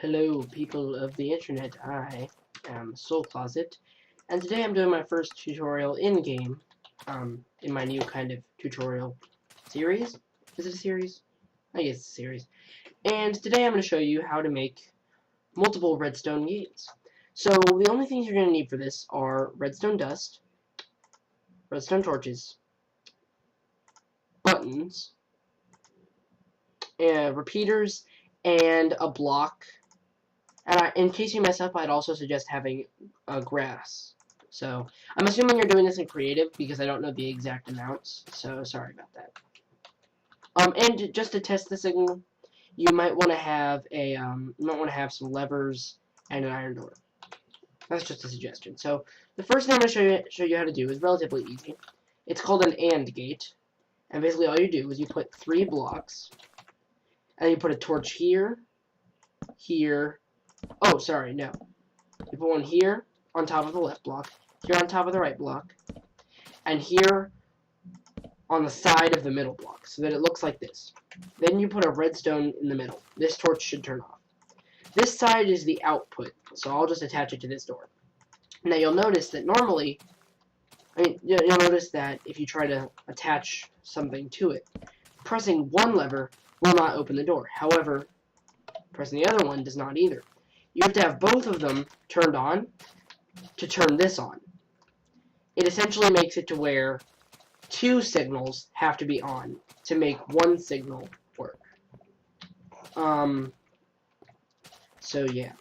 Hello, people of the internet. I am Soul Closet, and today I'm doing my first tutorial in-game, in my new kind of tutorial series. Is it a series? I guess it's a series. And today I'm going to show you how to make multiple redstone gates. So, the only things you're going to need for this are redstone dust, redstone torches, buttons, repeaters, and a block. And in case you mess up, I'd also suggest having grass. So, I'm assuming you're doing this in creative because I don't know the exact amounts, so sorry about that. And just to test the signal, you might want to have some levers and an iron door. That's just a suggestion. So, the first thing I'm going to show you how to do is relatively easy. It's called an AND gate, and basically all you do is you put 3 blocks, and you put a torch here, here. Oh, sorry, no. You put one here on top of the left block, here on top of the right block, and here on the side of the middle block, so that it looks like this. Then you put a redstone in the middle. This torch should turn off. This side is the output, so I'll just attach it to this door. Now you'll notice that normally, you'll notice that if you try to attach something to it, pressing one lever will not open the door. However, pressing the other one does not either. You have to have both of them turned on to turn this on. It essentially makes it to where 2 signals have to be on to make one signal work. So yeah.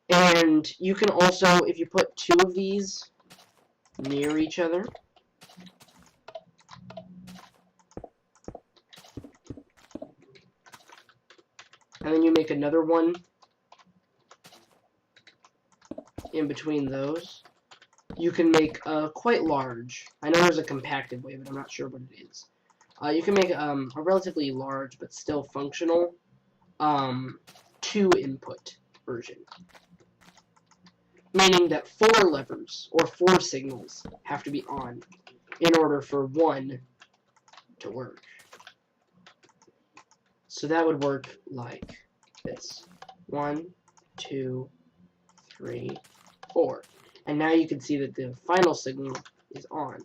And you can also, if you put 2 of these near each other, and then you make another one in between those, you can make quite large. I know there's a compacted way, but I'm not sure what it is. You can make a relatively large but still functional 2-input version. Meaning that 4 levers or 4 signals have to be on in order for one to work. So that would work like this. 1, 2, 3, 4. And now you can see that the final signal is on.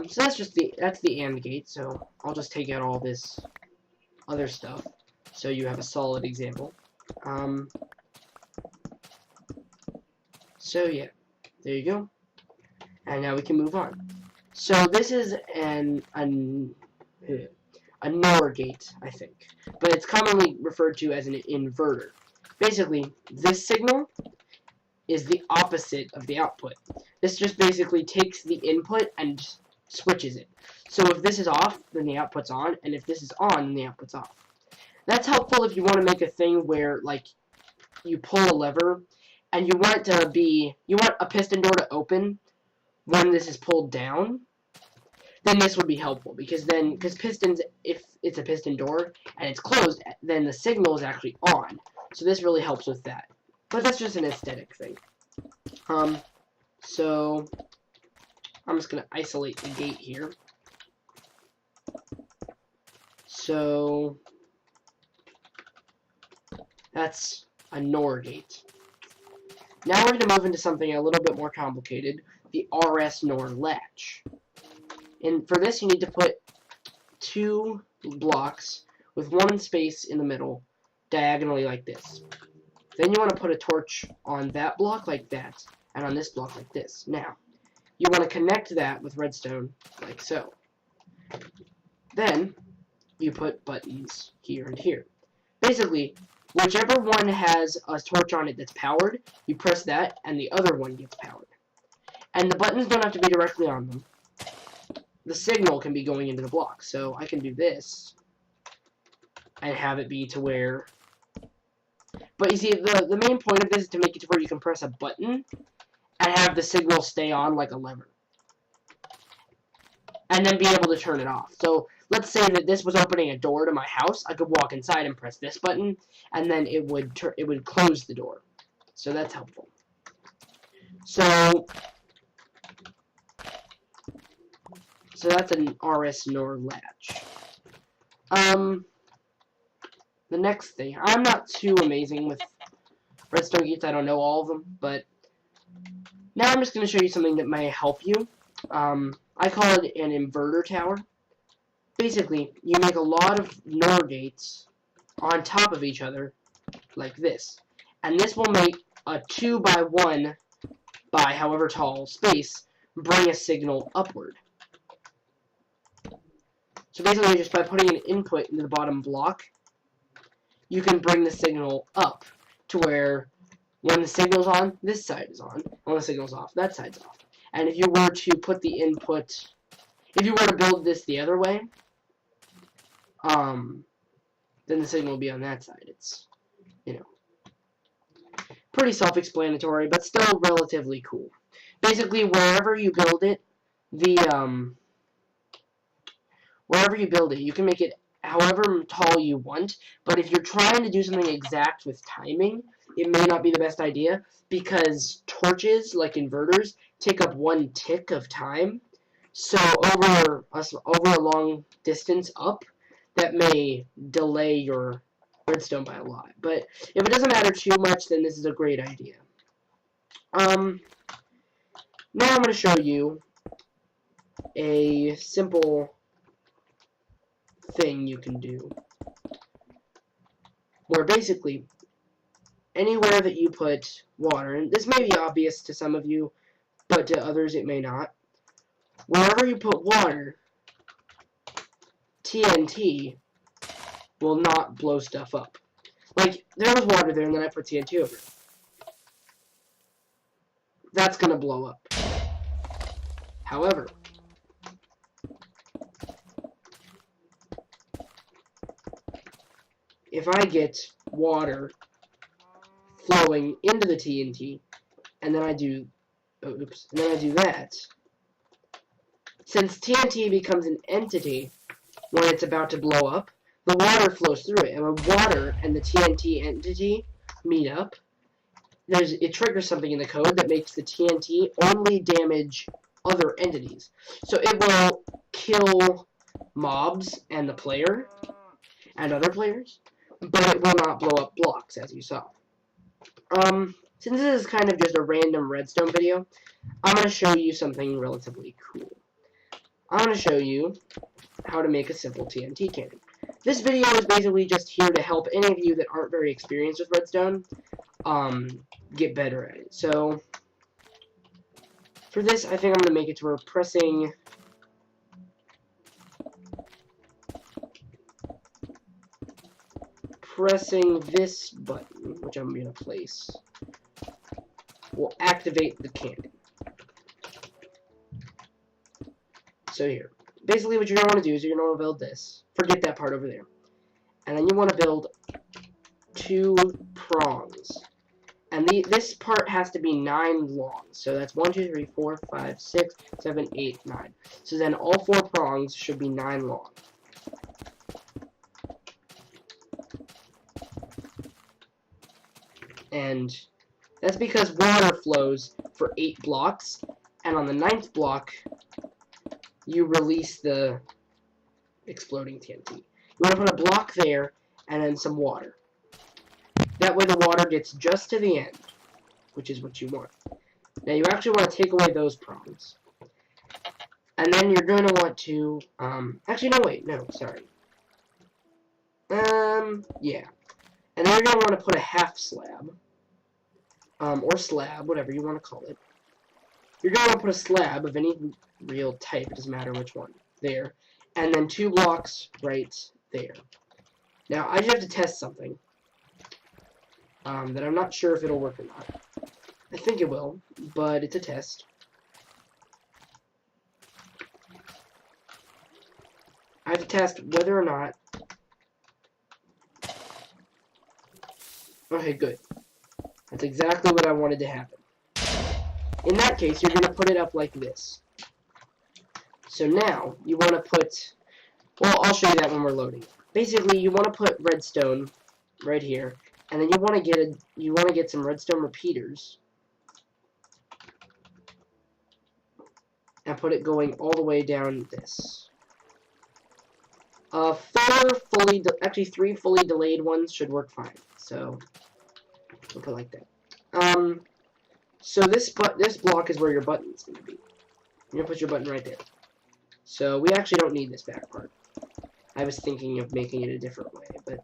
So that's the AND gate, so I'll just take out all this other stuff so you have a solid example. So yeah, there you go. And now we can move on. So this is a NOR gate, I think, but it's commonly referred to as an inverter. Basically, this signal is the opposite of the output. This just basically takes the input and switches it. So if this is off, then the output's on, and if this is on, then the output's off. That's helpful if you want to make a thing where, like, you pull a lever, and you want a piston door to open when this is pulled down, then this would be helpful, because pistons, if it's a piston door and it's closed, then the signal is actually on. So this really helps with that. But that's just an aesthetic thing. So I'm just going to isolate the gate here. So that's a NOR gate. Now we're going to move into something a little bit more complicated, the RS NOR latch. And for this you need to put 2 blocks with 1 space in the middle, diagonally like this. Then you want to put a torch on that block like that, and on this block like this. Now, you want to connect that with redstone like so. Then, you put buttons here and here. Basically, whichever one has a torch on it that's powered, you press that, and the other one gets powered. And the buttons don't have to be directly on them. The signal can be going into the block. So, I can do this, and have it be to where... But you see, the main point of this is to make it to where you can press a button and have the signal stay on like a lever. And then be able to turn it off. So, let's say that this was opening a door to my house. I could walk inside and press this button, and then it would close the door. So that's helpful. So that's an RS NOR latch. the next thing, I'm not too amazing with redstone gates. I don't know all of them, but now I'm just going to show you something that may help you. I call it an inverter tower. Basically, you make a lot of NOR gates on top of each other, like this. And this will make a 2 by 1 by however tall space bring a signal upward. So basically, just by putting an input into the bottom block, you can bring the signal up to where when the signal's on, this side is on. When the signal's off, that side's off. And if you were to put the input, if you were to build this the other way, then the signal will be on that side. It's, you know, pretty self-explanatory, but still relatively cool. Basically, wherever you build it, wherever you build it, you can make it however tall you want, but if you're trying to do something exact with timing, it may not be the best idea, because torches, like inverters, take up 1 tick of time, so over a long distance up, that may delay your redstone by a lot. But if it doesn't matter too much, then this is a great idea. Now I'm going to show you a simple thing you can do, where basically anywhere that you put water, and this may be obvious to some of you, but to others it may not, wherever you put water, TNT will not blow stuff up. Like, there was water there, and then I put TNT over it. That's going to blow up. However, if I get water flowing into the TNT, and then I do, and then I do that, since TNT becomes an entity when it's about to blow up, the water flows through it, and when water and the TNT entity meet up, it triggers something in the code that makes the TNT only damage other entities. So it will kill mobs and the player and other players, but it will not blow up blocks, as you saw. Since this is kind of just a random redstone video, I'm going to show you something relatively cool. I'm going to show you how to make a simple TNT cannon. This video is basically just here to help any of you that aren't very experienced with redstone get better at it. So for this, I think I'm going to make it to where pressing this button, which I'm going to place, will activate the cannon. So here, basically what you're going to want to do is you're going to want to build this. Forget that part over there. And then you want to build 2 prongs. And this part has to be 9 long. So that's 1, 2, 3, 4, 5, 6, 7, 8, 9. So then all 4 prongs should be 9 long. And that's because water flows for 8 blocks. And on the 9th block, you release the exploding TNT. You want to put a block there and then some water. That way the water gets just to the end, which is what you want. Now you actually want to take away those prongs. And then you're going to want to, actually no wait, no, sorry. Yeah. And then you're going to want to put a half slab, or slab, whatever you want to call it. You're going to want to put a slab of any real type, it doesn't matter which one, there. And then 2 blocks right there. Now, I just have to test something that I'm not sure if it'll work or not. I think it will, but it's a test. I have to test whether or not... Okay, good. That's exactly what I wanted to happen. In that case, you're going to put it up like this. So now, you want to put... Well, I'll show you that when we're loading. Basically, you want to put redstone right here, and then you want to get some redstone repeaters, and put it going all the way down this. Actually 3 fully delayed ones should work fine. So we'll put it like that. So this block is where your button's gonna be. You're gonna put your button right there. So we actually don't need this back part. I was thinking of making it a different way, but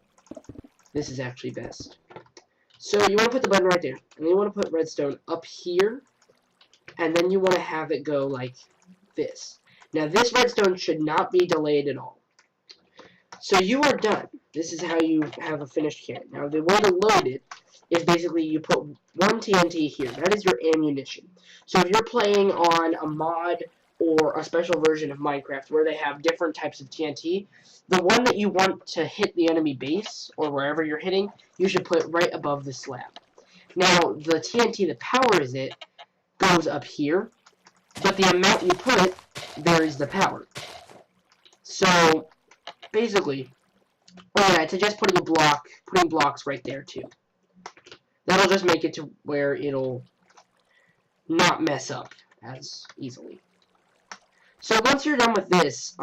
this is actually best. So you want to put the button right there, and then you want to put redstone up here, and then you want to have it go like this. Now this redstone should not be delayed at all. So you are done. This is how you have a finished cannon. Now the way to load it is basically you put 1 TNT here. That is your ammunition. So if you're playing on a mod or a special version of Minecraft where they have different types of TNT, the one that you want to hit the enemy base, or wherever you're hitting, you should put right above the slab. Now, the TNT that powers it goes up here, but the amount you put varies the power. So, basically, I'd suggest putting blocks right there too. That'll just make it to where it'll not mess up as easily. So once you're done with this,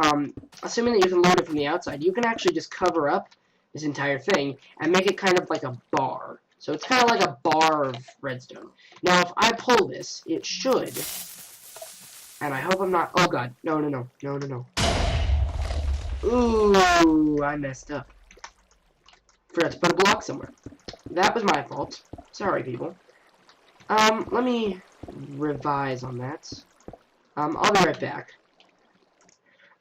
assuming that you can load it from the outside, you can actually just cover up this entire thing and make it kind of like a bar. So it's kind of like a bar of redstone. Now if I pull this, it should, and I hope I'm not, oh god, no. Ooh, I messed up. Forgot to put a block somewhere. That was my fault. Sorry, people. Let me revise on that. I'll be right back.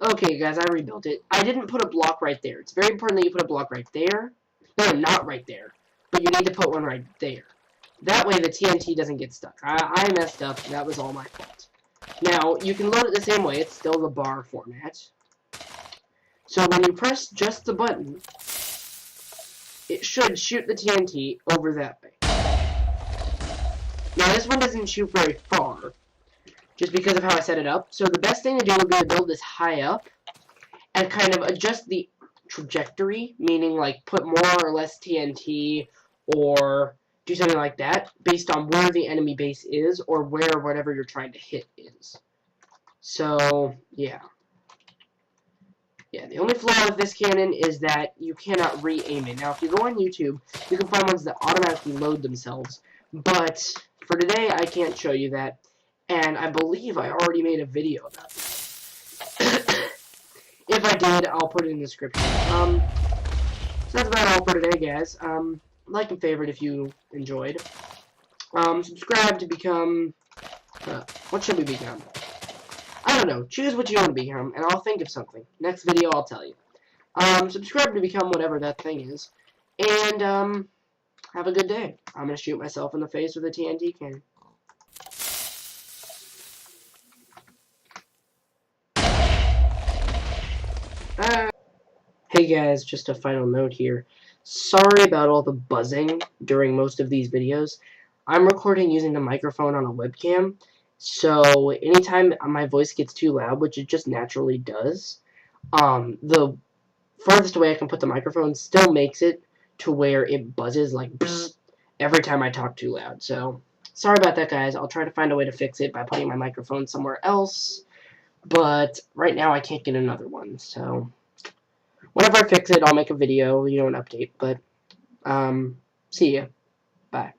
Okay, guys, I rebuilt it. I didn't put a block right there. It's very important that you put a block right there. No, not right there. But you need to put one right there. That way the TNT doesn't get stuck. I messed up. That was all my fault. Now, you can load it the same way. It's still the bar format. So when you press just the button, it should shoot the TNT over that way. Now, this one doesn't shoot very far, just because of how I set it up. So the best thing to do would be to build this high up and kind of adjust the trajectory, meaning like put more or less TNT or do something like that based on where the enemy base is or where whatever you're trying to hit is. So, yeah. Yeah, the only flaw with this cannon is that you cannot re-aim it. Now, if you go on YouTube, you can find ones that automatically load themselves. But for today, I can't show you that. And I believe I already made a video about that. If I did, I'll put it in the description. So that's about all for today, guys. Like and favorite if you enjoyed. Subscribe to become... what should we become? I don't know. Choose what you want to become, and I'll think of something. Next video, I'll tell you. Subscribe to become whatever that thing is. And, have a good day. I'm going to shoot myself in the face with a TNT cannon. Hey guys, just a final note here. Sorry about all the buzzing during most of these videos. I'm recording using the microphone on a webcam, so anytime my voice gets too loud, which it just naturally does, the farthest away I can put the microphone still makes it to where it buzzes like bzz every time I talk too loud. So, sorry about that, guys. I'll try to find a way to fix it by putting my microphone somewhere else, but right now I can't get another one, so... Whenever I fix it, I'll make a video, an update, but, see ya. Bye.